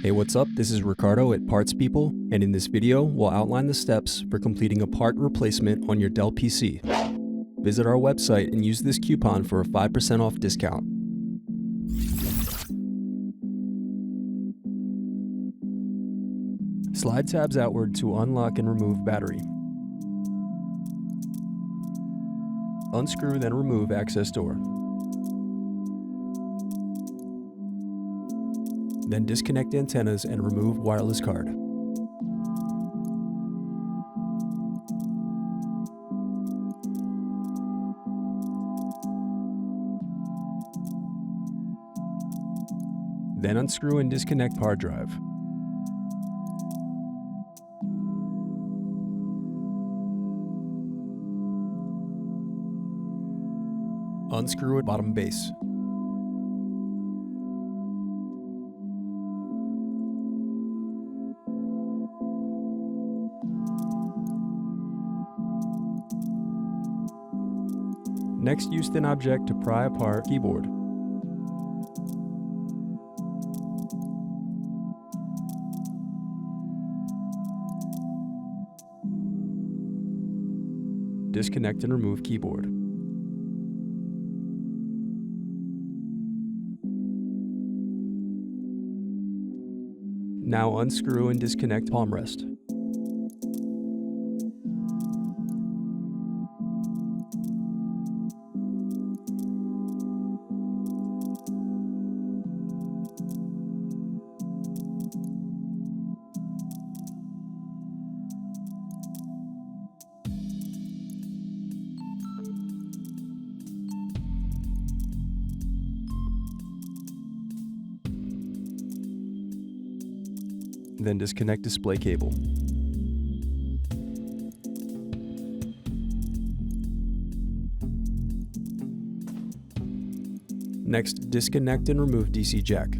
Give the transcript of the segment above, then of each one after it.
Hey, what's up? This is Ricardo at Parts People, and in this video, we'll outline the steps for completing a part replacement on your Dell PC. Visit our website and use this coupon for a 5% off discount. Slide tabs outward to unlock and remove battery. Unscrew, then remove access door. Then disconnect antennas and remove wireless card. Then unscrew and disconnect hard drive. Unscrew at bottom base. Next, use thin object to pry apart keyboard. Disconnect and remove keyboard. Now unscrew and disconnect palmrest. Then disconnect display cable. Next, disconnect and remove DC jack.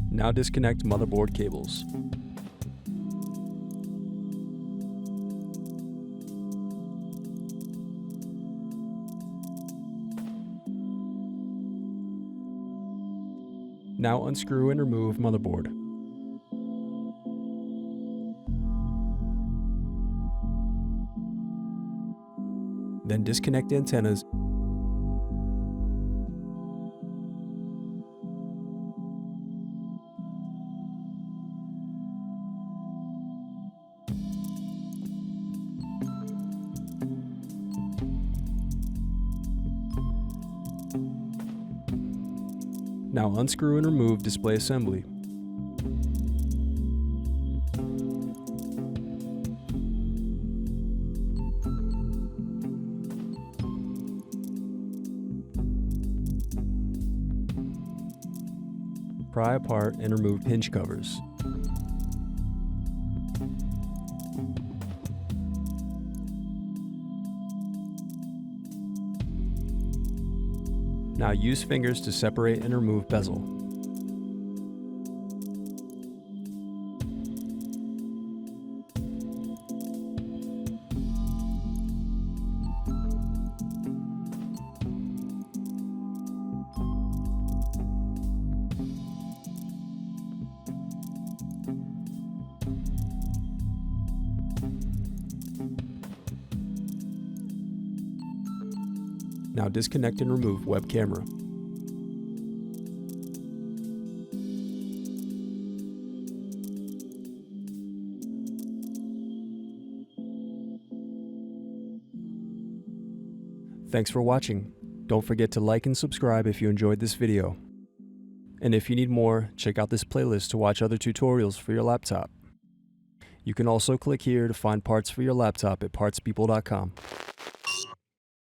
Now disconnect motherboard cables. Now unscrew and remove motherboard. Then disconnect antennas. Now unscrew and remove display assembly. Pry apart and remove hinge covers. Now use fingers to separate and remove bezel. Now disconnect and remove web camera. Thanks for watching. Don't forget to like and subscribe if you enjoyed this video. And if you need more, check out this playlist to watch other tutorials for your laptop. You can also click here to find parts for your laptop at partspeople.com.